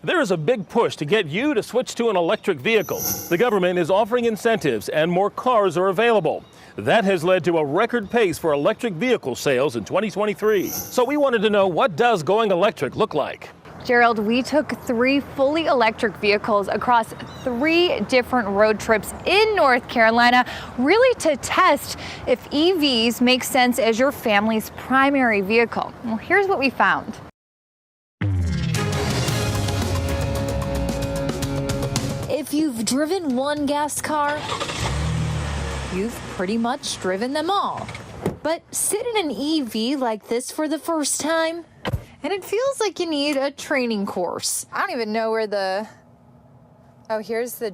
There is a big push to get you to switch to an electric vehicle. The government is offering incentives and more cars are available. That has led to a record pace for electric vehicle sales in 2023. So we wanted to know, what does going electric look like? Gerald, we took 3 fully electric vehicles across 3 different road trips in North Carolina, really to test if EVs make sense as your family's primary vehicle. Well, here's what we found. If you've driven one gas car, you've pretty much driven them all. But sit in an EV like this for the first time, and it feels like you need a training course. I don't even know where the... Oh, here's the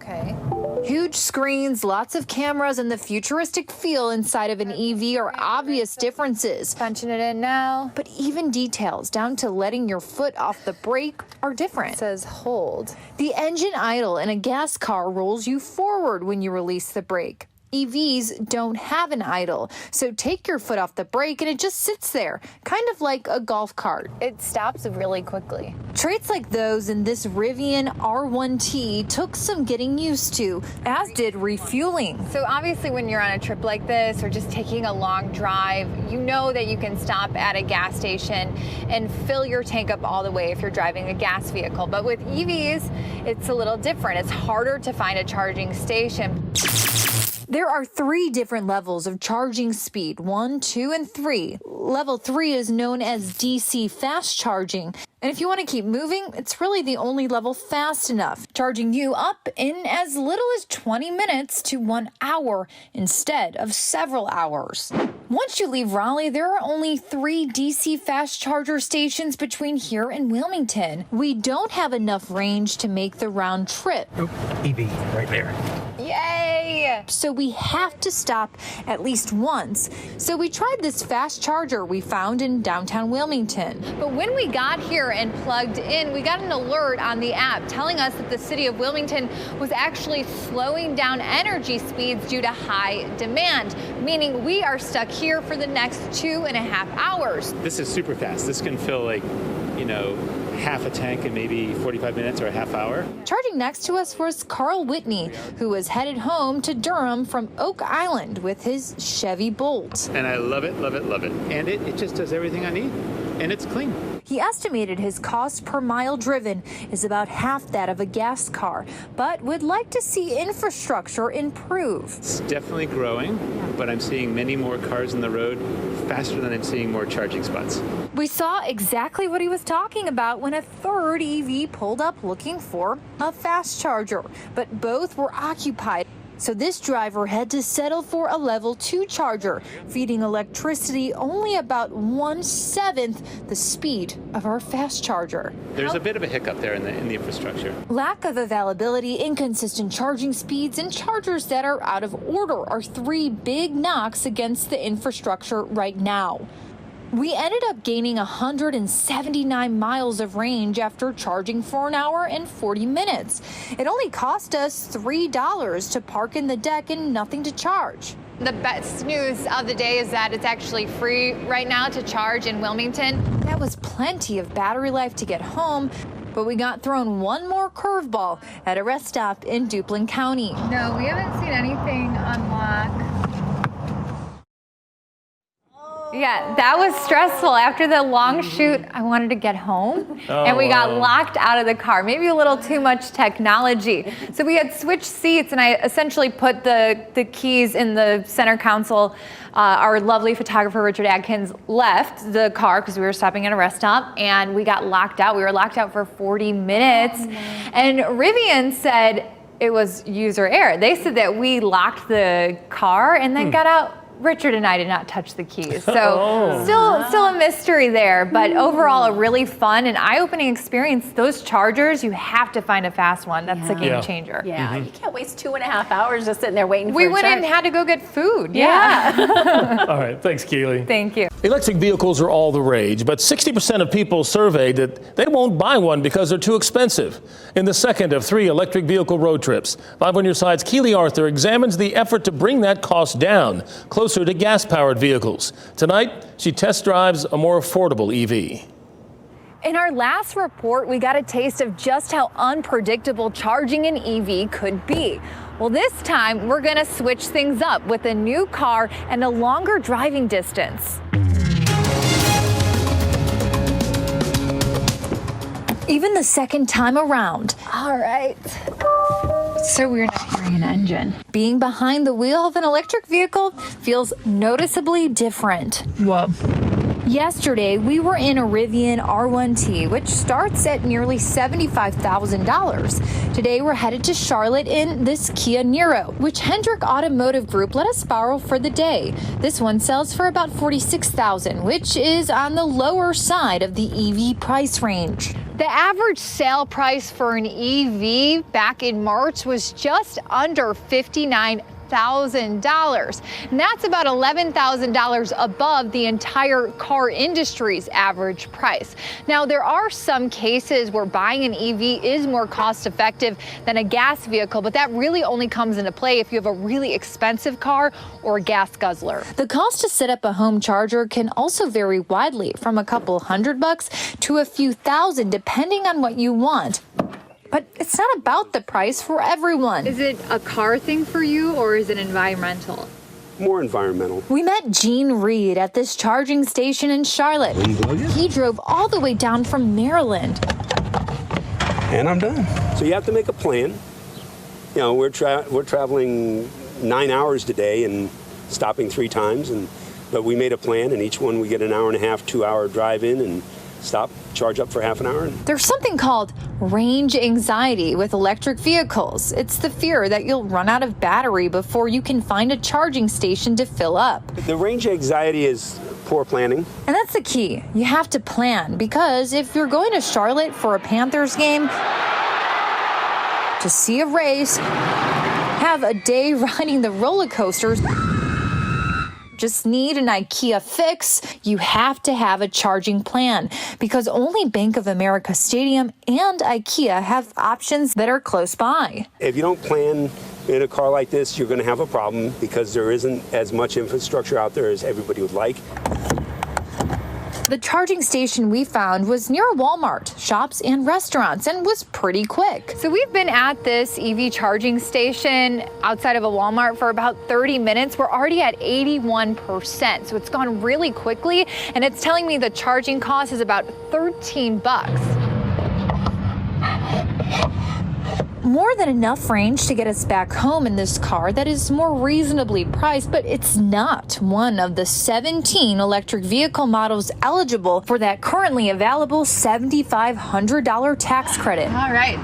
okay. Huge screens, lots of cameras, and the futuristic feel inside of an EV are obvious differences. Punching it in now. But even details, down to letting your foot off the brake, are different. It says hold. The engine idle in a gas car rolls you forward when you release the brake. EVs don't have an idle, so take your foot off the brake and it just sits there, kind of like a golf cart. It stops really quickly. Traits like those in this Rivian R1T took some getting used to, as did refueling. So obviously when you're on a trip like this or just taking a long drive, you know that you can stop at a gas station and fill your tank up all the way if you're driving a gas vehicle. But with EVs, it's a little different. It's harder to find a charging station. There are 3 different levels of charging speed, 1, 2, and 3. Level 3 is known as DC fast charging. And if you want to keep moving, it's really the only level fast enough, charging you up in as little as 20 minutes to 1 hour instead of several hours. Once you leave Raleigh, there are only 3 DC fast charger stations between here and Wilmington. We don't have enough range to make the round trip. Oh, EV right there. Yay! So we have to stop at least once. So we tried this fast charger we found in downtown Wilmington. But when we got here and plugged in, we got an alert on the app telling us that the city of Wilmington was actually slowing down energy speeds due to high demand, meaning we are stuck here for the next 2.5 hours. This is super fast. This can fill like, half a tank in maybe 45 minutes or a half hour. Charging next to us was Carl Whitney, who was headed home to Durham from Oak Island with his Chevy Bolt. And I love it, love it, love it. And it just does everything I need. And it's clean. He estimated his cost per mile driven is about half that of a gas car, but would like to see infrastructure improve. It's definitely growing, but I'm seeing many more cars on the road faster than I'm seeing more charging spots. We saw exactly what he was talking about when a third EV pulled up looking for a fast charger, but both were occupied. So this driver had to settle for a level 2 charger, feeding electricity only about 1/7 the speed of our fast charger. There's a bit of a hiccup there in the infrastructure. Lack of availability, inconsistent charging speeds, and chargers that are out of order are 3 big knocks against the infrastructure right now. We ended up gaining 179 miles of range after charging for 1 hour and 40 minutes. It only cost us $3 to park in the deck and nothing to charge. The best news of the day is that it's actually free right now to charge in Wilmington. That was plenty of battery life to get home, but we got thrown one more curveball at a rest stop in Duplin County. No, we haven't seen anything unlock. Yeah, that was stressful. After the long shoot, I wanted to get home, and we got locked out of the car. Maybe a little too much technology. So we had switched seats, and I essentially put the keys in the center console. Our lovely photographer, Richard Adkins, left the car because we were stopping at a rest stop, and we got locked out. We were locked out for 40 minutes, and Rivian said it was user error. They said that we locked the car and then got out. Richard and I did not touch the keys, so still a mystery there, but overall a really fun and eye-opening experience. Those chargers, you have to find a fast one. That's a game changer. Yeah, you can't waste 2.5 hours just sitting there waiting for We a went charge. and had to go get food. All right, thanks, Keely. Thank you. Electric vehicles are all the rage, but 60% of people surveyed that they won't buy one because they're too expensive. In the second of 3 electric vehicle road trips, Live on Your Side's Keely Arthur examines the effort to bring that cost down, closer to gas-powered vehicles. Tonight, she test drives a more affordable EV. In our last report, we got a taste of just how unpredictable charging an EV could be. Well, this time we're going to switch things up with a new car and a longer driving distance. Even the second time around. All right. It's so weird not hearing an engine. Being behind the wheel of an electric vehicle feels noticeably different. Whoa. Yesterday, we were in a Rivian R1T, which starts at nearly $75,000. Today, we're headed to Charlotte in this Kia Niro, which Hendrick Automotive Group let us borrow for the day. This one sells for about $46,000, which is on the lower side of the EV price range. The average sale price for an EV back in March was just under $59,000. And that's about $11,000 above the entire car industry's average price. Now, there are some cases where buying an EV is more cost effective than a gas vehicle, but that really only comes into play if you have a really expensive car or a gas guzzler. The cost to set up a home charger can also vary widely, from a couple $100 to a few thousand, depending on what you want. But it's not about the price for everyone. Is it a car thing for you, or is it environmental? More environmental. We met Gene Reed at this charging station in Charlotte. He drove all the way down from Maryland. And I'm done. So you have to make a plan. You know, we're traveling 9 hours today and stopping 3 times, but we made a plan, and each one we get an hour and a half, 2-hour drive in and stop, charge up for half an hour. There's something called range anxiety with electric vehicles. It's the fear that you'll run out of battery before you can find a charging station to fill up. The range anxiety is poor planning. And that's the key. You have to plan, because if you're going to Charlotte for a Panthers game, to see a race, have a day riding the roller coasters, just need an IKEA fix, you have to have a charging plan, because only Bank of America Stadium and IKEA have options that are close by. If you don't plan in a car like this, you're going to have a problem, because there isn't as much infrastructure out there as everybody would like. The charging station we found was near Walmart, shops, and restaurants, and was pretty quick. So we've been at this EV charging station outside of a Walmart for about 30 minutes. We're already at 81%, so it's gone really quickly, and it's telling me the charging cost is about $13. More than enough range to get us back home in this car that is more reasonably priced, but it's not one of the 17 electric vehicle models eligible for that currently available $7,500 tax credit. All right.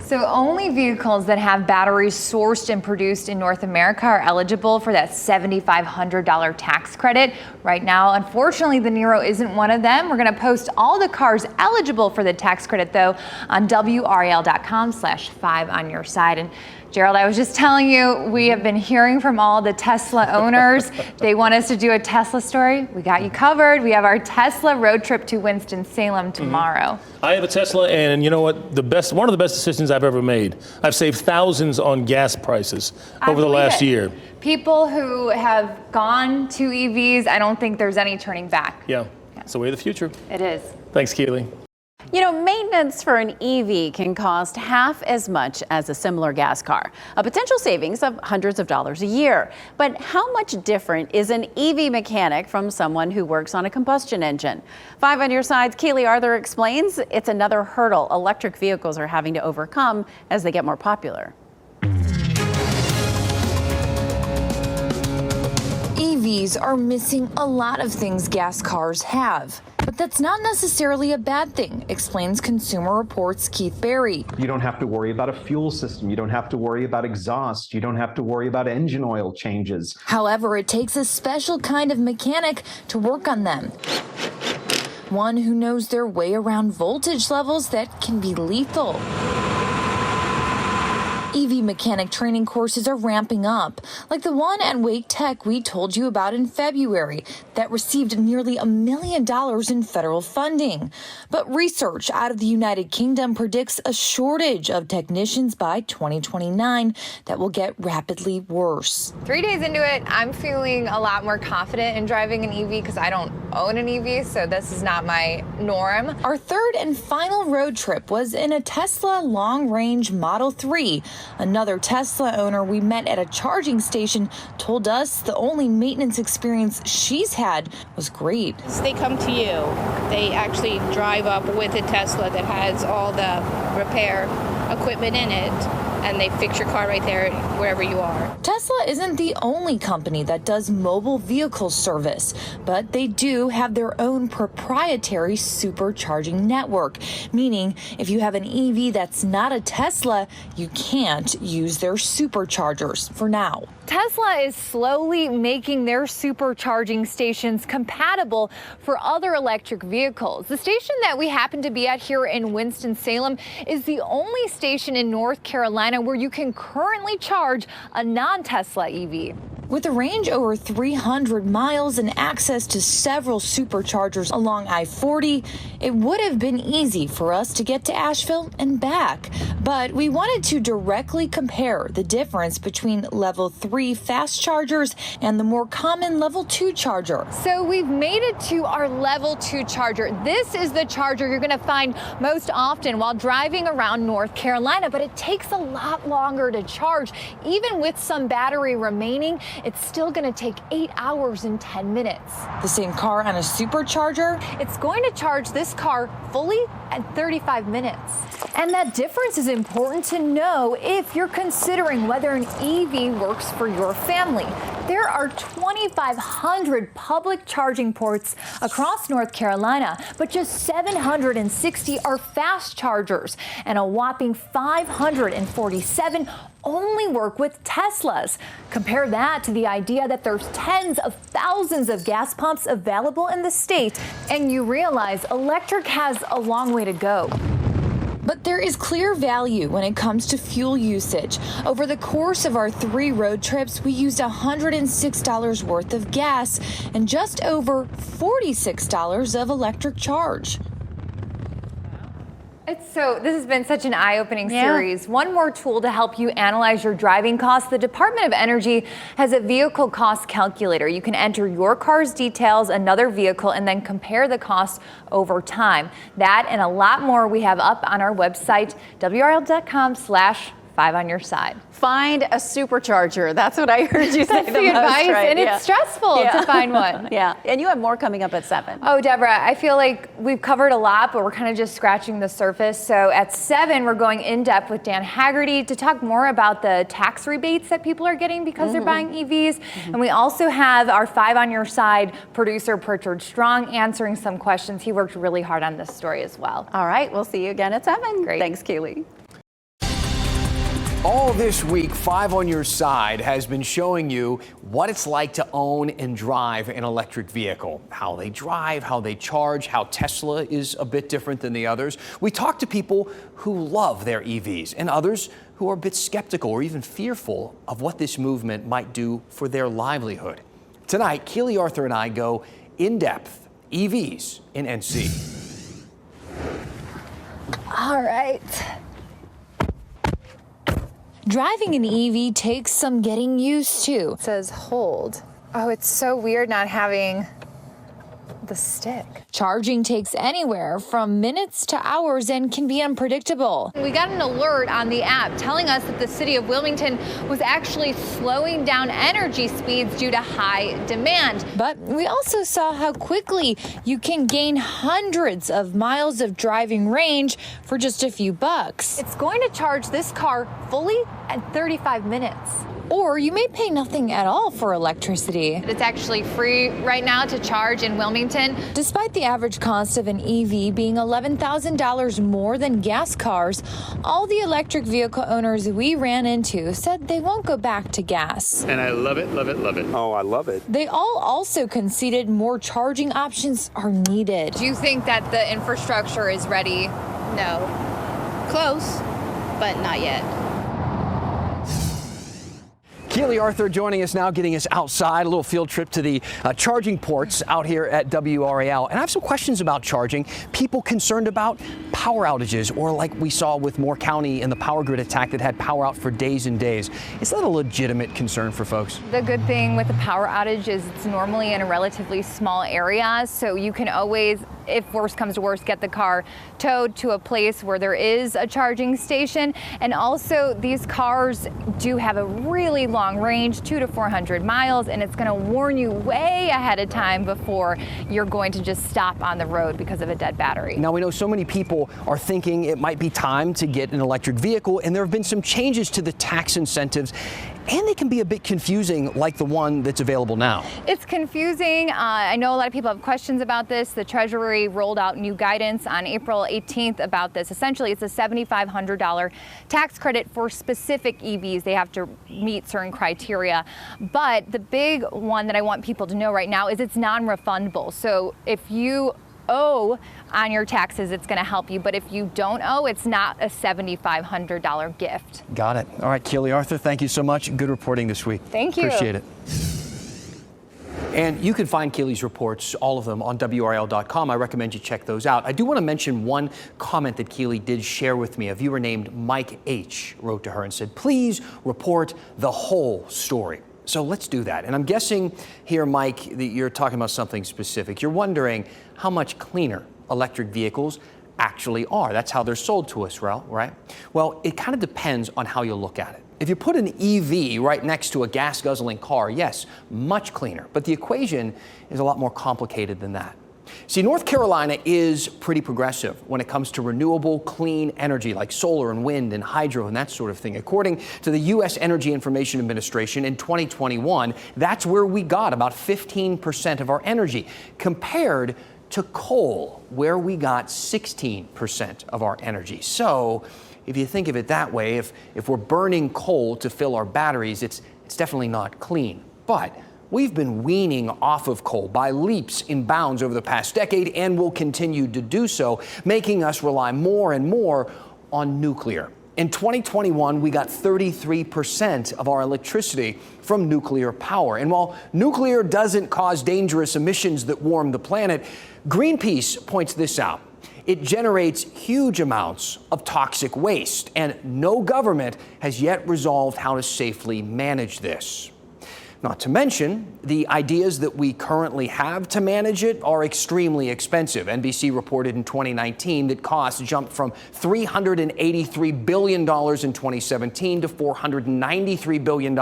So only vehicles that have batteries sourced and produced in North America are eligible for that $7,500 tax credit. Right now, unfortunately, the Niro isn't one of them. We're going to post all the cars eligible for the tax credit, though, on WRAL.com/5 on your side. And Gerald, I was just telling you, we have been hearing from all the Tesla owners. They want us to do a Tesla story. We got you covered. We have our Tesla road trip to Winston-Salem tomorrow. I have a Tesla, and you know what? One of the best decisions I've ever made. I've saved thousands on gas prices over the last year. People who have gone to EVs, I don't think there's any turning back. Yeah, it's the way of the future. It is. Thanks, Keely. You know, maintenance for an EV can cost half as much as a similar gas car, a potential savings of hundreds of dollars a year. But how much different is an EV mechanic from someone who works on a combustion engine? 5 on your side's Keely Arthur explains it's another hurdle electric vehicles are having to overcome as they get more popular. EVs are missing a lot of things gas cars have. But that's not necessarily a bad thing, explains Consumer Reports' Keith Berry. You don't have to worry about a fuel system. You don't have to worry about exhaust. You don't have to worry about engine oil changes. However, it takes a special kind of mechanic to work on them. One who knows their way around voltage levels that can be lethal. EV mechanic training courses are ramping up, like the one at Wake Tech we told you about in February that received nearly $1 million in federal funding. But research out of the United Kingdom predicts a shortage of technicians by 2029 that will get rapidly worse. 3 days into it, I'm feeling a lot more confident in driving an EV because I don't own an EV, so this is not my norm. Our third and final road trip was in a Tesla long-range Model 3. Another Tesla owner we met at a charging station told us the only maintenance experience she's had was great. They come to you. They actually drive up with a Tesla that has all the repair equipment in it, and they fix your car right there wherever you are. Tesla isn't the only company that does mobile vehicle service, but they do have their own proprietary supercharging network, meaning if you have an EV that's not a Tesla, you can't use their superchargers for now. Tesla is slowly making their supercharging stations compatible for other electric vehicles. The station that we happen to be at here in Winston-Salem is the only station in North Carolina where you can currently charge a non-Tesla EV. With a range over 300 miles and access to several superchargers along I-40, it would have been easy for us to get to Asheville and back. But we wanted to directly compare the difference between level 3 fast chargers and the more common level 2 charger. So we've made it to our level 2 charger. This is the charger you're going to find most often while driving around North Carolina, but it takes a lot longer to charge. Even with some battery remaining, it's still going to take 8 hours and 10 minutes. The same car on a supercharger? It's going to charge this car fully at 35 minutes. And that difference is important to know if you're considering whether an EV works for your family. There are 2,500 public charging ports across North Carolina, but just 760 are fast chargers, and a whopping 547 only work with Teslas. Compare that to the idea that there's tens of thousands of gas pumps available in the state, and you realize electric has a long way to go. But there is clear value when it comes to fuel usage. Over the course of our 3 road trips, we used $106 worth of gas and just over $46 of electric charge. This has been such an eye-opening series. One more tool to help you analyze your driving costs. The Department of Energy has a vehicle cost calculator. You can enter your car's details, another vehicle, and then compare the costs over time. That and a lot more we have up on our website, WRAL.com/5OnYourSide. Find a supercharger. That's what I heard you say. That's the advice, right? And it's stressful to find one. Yeah, and you have more coming up at 7. Oh, Deborah, I feel like we've covered a lot, but we're kind of just scratching the surface. So at 7, we're going in depth with Dan Haggerty to talk more about the tax rebates that people are getting because they're buying EVs. And we also have our 5 on Your Side producer, Pritchard Strong, answering some questions. He worked really hard on this story as well. All right, we'll see you again at 7. Great. Thanks, Kaylee. All this week, 5 on Your Side has been showing you what it's like to own and drive an electric vehicle. How they drive, how they charge, how Tesla is a bit different than the others. We talk to people who love their EVs and others who are a bit skeptical or even fearful of what this movement might do for their livelihood. Tonight, Keely Arthur and I go in depth, EVs in NC. All right. Driving an EV takes some getting used to. It says hold. Oh, it's so weird not having the stick. Charging takes anywhere from minutes to hours and can be unpredictable. We got an alert on the app telling us that the city of Wilmington was actually slowing down energy speeds due to high demand. But we also saw how quickly you can gain hundreds of miles of driving range for just a few bucks. It's going to charge this car fully at 35 minutes. Or you may pay nothing at all for electricity. It's actually free right now to charge in Wilmington. Despite the average cost of an EV being $11,000 more than gas cars, all the electric vehicle owners we ran into said they won't go back to gas. And I love it, love it, love it. Oh, I love it. They all also conceded more charging options are needed. Do you think that the infrastructure is ready? No. Close, but not yet. Keely Arthur joining us now, getting us outside, a little field trip to the charging ports out here at WRAL. And I have some questions about charging. People concerned about power outages, or like we saw with Moore County and the power grid attack that had power out for days and days. Is that a legitimate concern for folks? The good thing with the power outage is it's normally in a relatively small area, so you can always, if worse comes to worse, get the car towed to a place where there is a charging station. And also, these cars do have a really long range, 200 to 400 miles, and it's going to warn you way ahead of time before you're going to just stop on the road because of a dead battery. Now, we know so many people are thinking it might be time to get an electric vehicle, and there have been some changes to the tax incentives, and they can be a bit confusing, like the one that's available now. It's confusing. I know a lot of people have questions about this. The Treasury rolled out new guidance on April 18th about this. Essentially, it's a $7,500 tax credit for specific EVs. They have to meet certain criteria. But the big one that I want people to know right now is it's non-refundable. So if you owe on your taxes, it's going to help you. But if you don't owe, it's not a $7,500 gift. Got it. All right, Keely Arthur, thank you so much. Good reporting this week. Thank you. Appreciate it. And you can find Keely's reports, all of them, on WRAL.com. I recommend you check those out. I do want to mention one comment that Keely did share with me. A viewer named Mike H. wrote to her and said, please report the whole story. So let's do that. And I'm guessing here, Mike, that you're talking about something specific. You're wondering how much cleaner electric vehicles actually are. That's how they're sold to us, right? Well, it kind of depends on how you look at it. If you put an EV right next to a gas-guzzling car, yes, much cleaner. But the equation is a lot more complicated than that. See, North Carolina is pretty progressive when it comes to renewable, clean energy like solar and wind and hydro and that sort of thing. According to the U.S. Energy Information Administration, in 2021, that's where we got about 15% of our energy, compared to coal, where we got 16% of our energy. So if you think of it that way, if we're burning coal to fill our batteries, it's definitely not clean. But we've been weaning off of coal by leaps and bounds over the past decade and will continue to do so, making us rely more and more on nuclear. In 2021, we got 33% of our electricity from nuclear power. And while nuclear doesn't cause dangerous emissions that warm the planet, Greenpeace points this out. It generates huge amounts of toxic waste, and no government has yet resolved how to safely manage this. Not to mention, the ideas that we currently have to manage it are extremely expensive. NBC reported in 2019 that costs jumped from $383 billion in 2017 to $493 billion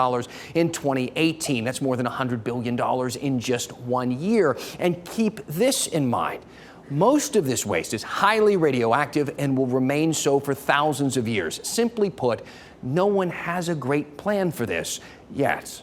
in 2018. That's more than $100 billion in just 1 year. And keep this in mind. Most of this waste is highly radioactive and will remain so for thousands of years. Simply put, no one has a great plan for this yet.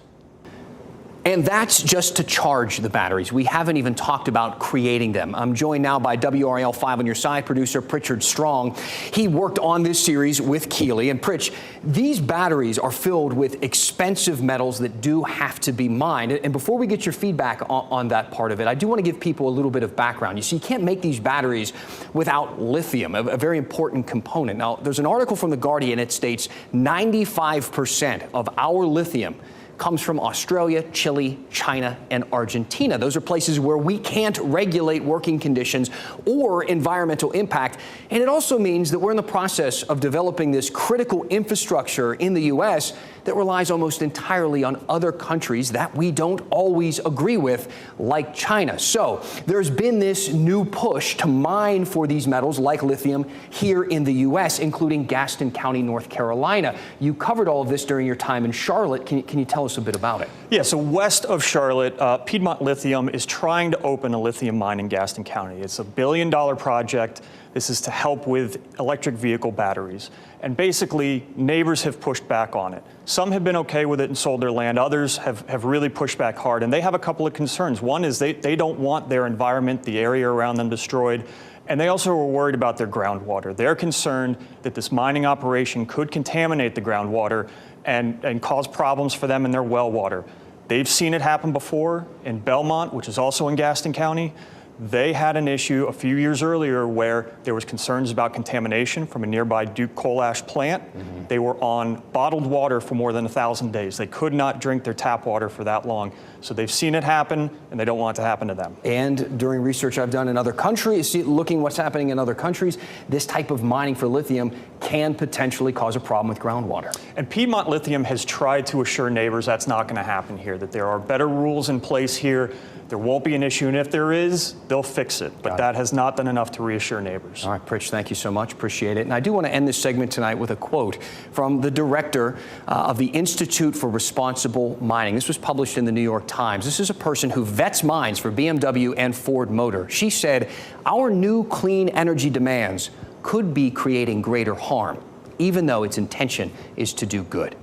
And that's just to charge the batteries. We haven't even talked about creating them. I'm joined now by WRAL 5 on Your Side producer Pritchard Strong. He worked on this series with Keely. And Pritch, these batteries are filled with expensive metals that do have to be mined. And before we get your feedback on that part of it, I do want to give people a little bit of background. You see, you can't make these batteries without lithium, a very important component. Now, there's an article from The Guardian. It states 95% of our lithium comes from Australia, Chile, China, and Argentina. Those are places where we can't regulate working conditions or environmental impact. And it also means that we're in the process of developing this critical infrastructure in the U.S. that relies almost entirely on other countries that we don't always agree with, like China. So there's been this new push to mine for these metals like lithium here in the U.S., including Gaston County, North Carolina. You covered all of this during your time in Charlotte. Can you tell us a bit about it? Yeah, so west of Charlotte, Piedmont Lithium is trying to open a lithium mine in Gaston County. It's $1 billion project. This is to help with electric vehicle batteries. And basically, neighbors have pushed back on it. Some have been okay with it and sold their land. Others have really pushed back hard. And they have a couple of concerns. One is they don't want their environment, the area around them, destroyed. And they also are worried about their groundwater. They're concerned that this mining operation could contaminate the groundwater and cause problems for them in their well water. They've seen it happen before in Belmont, which is also in Gaston County. They had an issue a few years earlier where there was concerns about contamination from a nearby Duke coal ash plant. They were on bottled water for more than 1,000 days. They could not drink their tap water for that long. So they've seen it happen, and they don't want it to happen to them. And during research I've done in other countries, looking what's happening in other countries, this type of mining for lithium can potentially cause a problem with groundwater. And Piedmont Lithium has tried to assure neighbors that's not going to happen here, that there are better rules in place here. There won't be an issue, and if there is, they'll fix it. But that has not done enough to reassure neighbors. All right, Pritch, thank you so much. Appreciate it. And I do want to end this segment tonight with a quote from the director of the Institute for Responsible Mining. This was published in the New York Times. This is a person who vets mines for BMW and Ford Motor. She said, "Our new clean energy demands could be creating greater harm, even though its intention is to do good."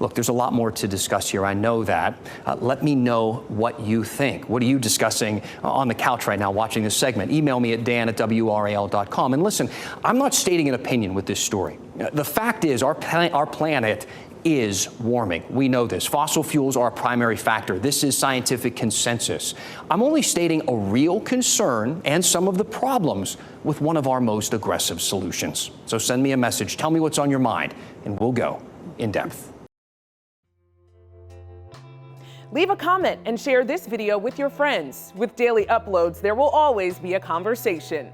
Look, there's a lot more to discuss here. I know that. Let me know what you think. What are you discussing on the couch right now watching this segment? Email me at dan@wral.com. And listen, I'm not stating an opinion with this story. The fact is our planet is warming. We know this. Fossil fuels are a primary factor. This is scientific consensus. I'm only stating a real concern and some of the problems with one of our most aggressive solutions. So send me a message. Tell me what's on your mind, and we'll go in depth. Leave a comment and share this video with your friends. With daily uploads, there will always be a conversation.